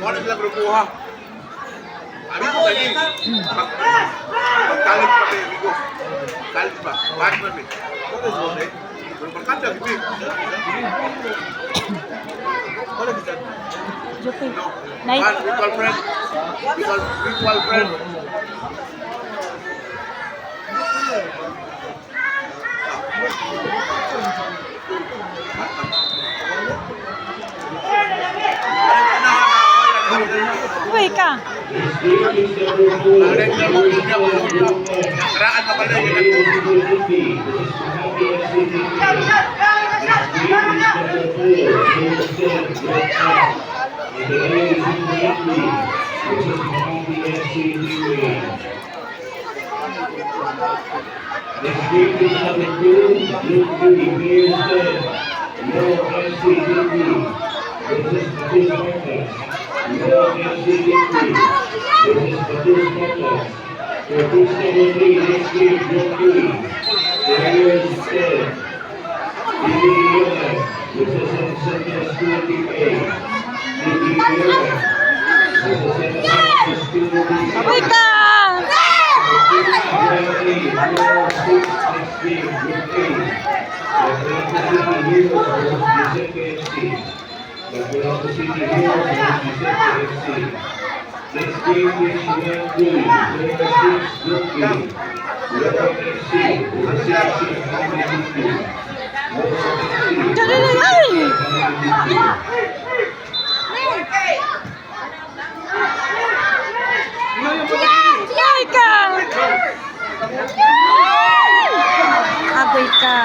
Ano sila grupuha? Amigo lagi. Magkalit pa kayo, amigo. Kalit pa. Bakit ba, amigo? Berkata gitu. Jokoy. No. Night. Mutual friend. Mutual friend. Uy ka. Keraan apa lagi? Uy ka. Uy ka. Agoy ka.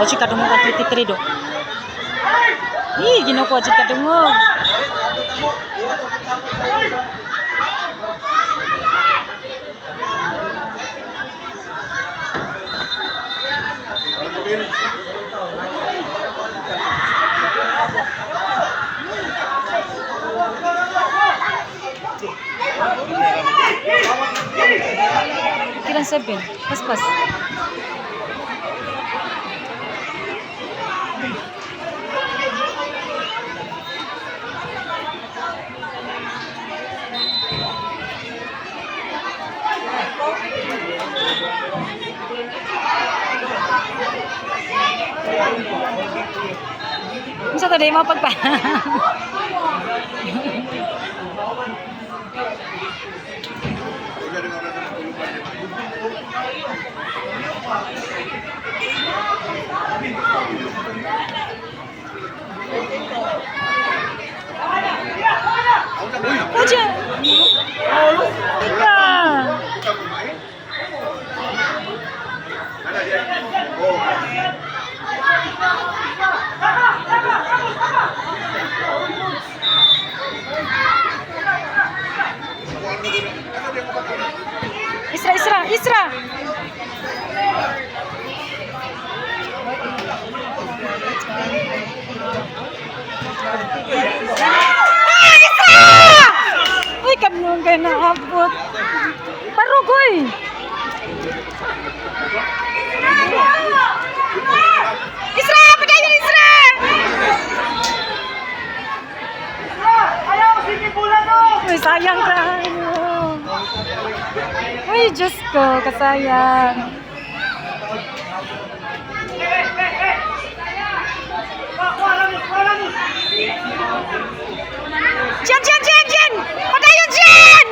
Wajib kadungog ang 23 do. Gino ko wajib kadungog. Kiran 7. Pas. Sa tadi mau pagpa. kay naabot. Parugoy. Isra, padayon Isra. Ayaw, sige pula no! Uy, sayang ka. Uy, Diyos ko, kasayang. Jen, Jen, Jen, Jen! Padayon, Jen!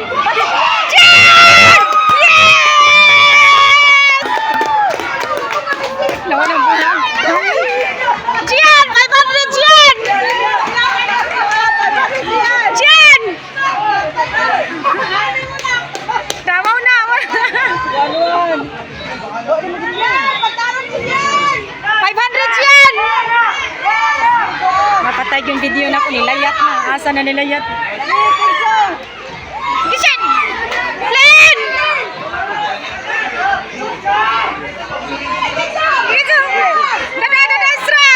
Jen! Yes! Lawan ang bulang. Jen! 500, Jen! Jen! Tamaw na! 500, Jen! Napatay yung video na ko, nilayat na. Asa na nilayat? Gishan! Len! Ito! Dada, Isra!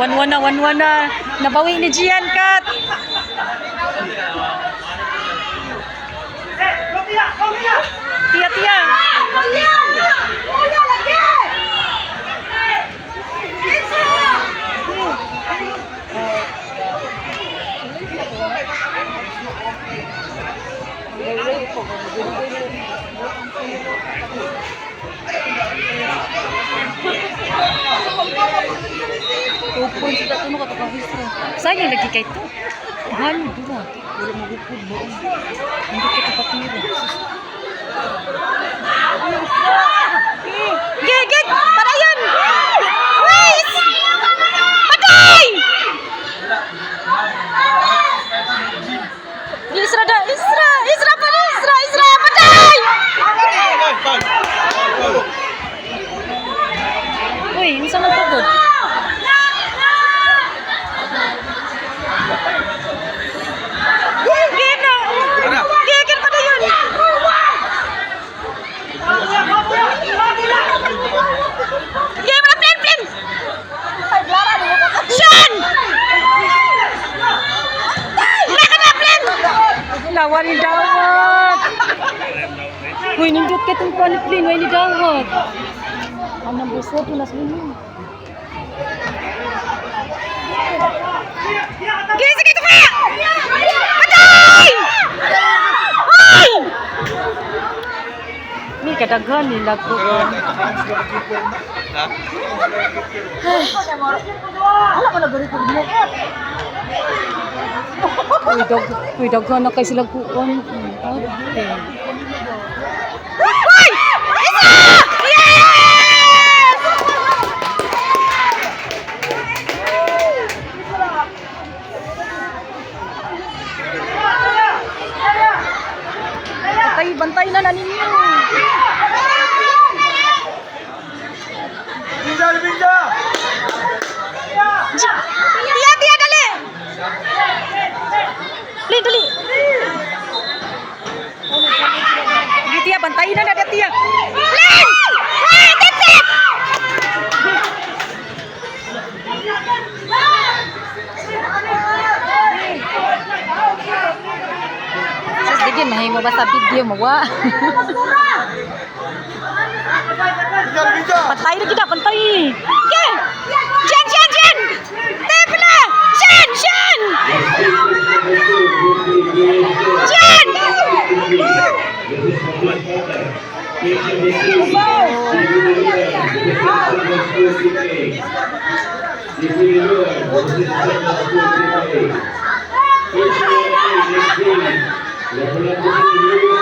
1-1 na. Nabawi ni Gian, Kat. Tia. Upon sila ito nakatapahistro. Sayang lagi kay ito. Halo, dura. Wala magupod mo. Hindi ka kapatira. Gigit! Para yun! Wais! Patay! Isra! Patay! Uy, yung sa magpagod. Gigit pa na yun! Game na plan! Sean! Wala ka na plan! Lawan ni Dawat! Uy, nindot ka itong plan ni Dawat. Ang nambuswa ito na sa'yo. Gising ito pa! Patay! Hoy! Ni kadaghan nila ko. Ala mo na ganito mo. Uy, daghan na kay sila kuon. Okay. Hoy! Isa! Yes! Bantay na ninyo. Binja! Tia, dali! Dali! Tia, bantayin na Tia. Len! Hey, tip! Sus, digin, mahimo ba sa video mo, wa? Binja! Pantay na kita, pantay. Okay. Jen! Tip na! Jen! Jen!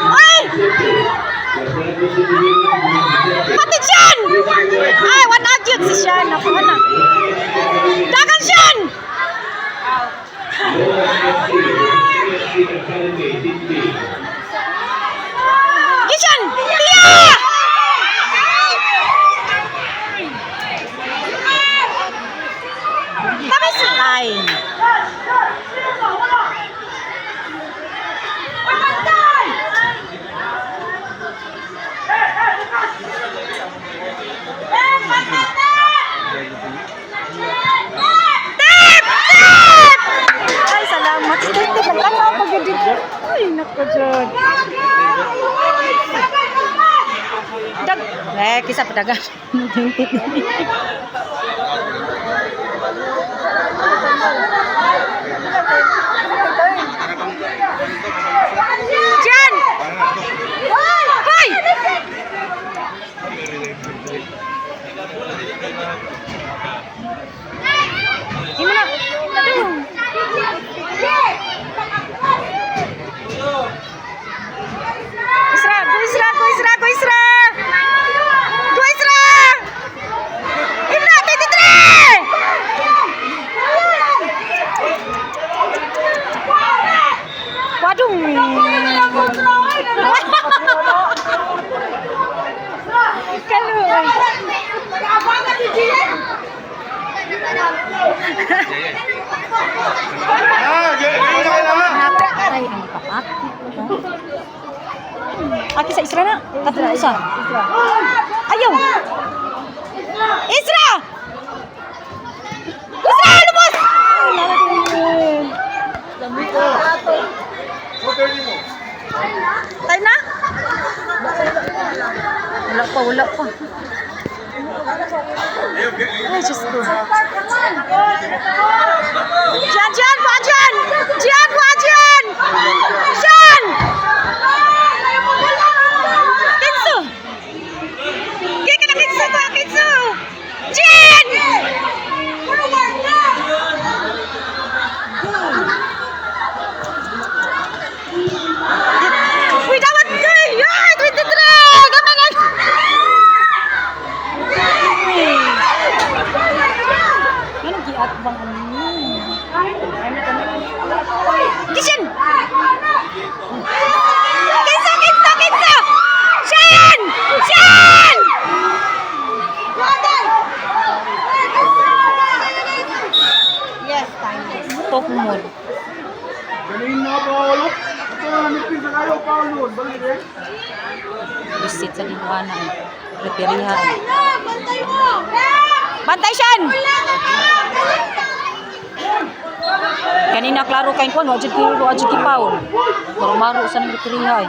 Ay! Pati Jen! Ay, wala dyan si Jen. Ako na. Dagan Jen! Gishan! Tia! Kami sakay. ko dyan. Dag. Kisa padagan. Hintit na. Diyan! Hoy! Gimana? Aduh. Isra, go Isra, go Isra, go Isra. Go Isra. Gimana? 23. Waduh. Kalau. Ay, ang kapati. Aki sa Isra na. Katulad isa. Ayaw. Isra! Isra, lumos! Tayo na? Wala pa. Ay, Diyos ko. Diyan! Bajan! Diyan, Bajan! Diyan! Kinso! Kaya ka na Kinso ba? Kinso! Diyan! Uy, dapat ka! Ay, 23! Gama na! Ano giat bang ano? Kishan! Kinsa! Shan! Yes, time. Top mode. Galing na, Paolo. Ito na, nipin sa kayo, Paolo. Balik eh. Visit sa liwanag. Reperihan. Bantay Shan! Kanina klaro kain ko, wajud ki Paul. Maru-maru sa reperihan.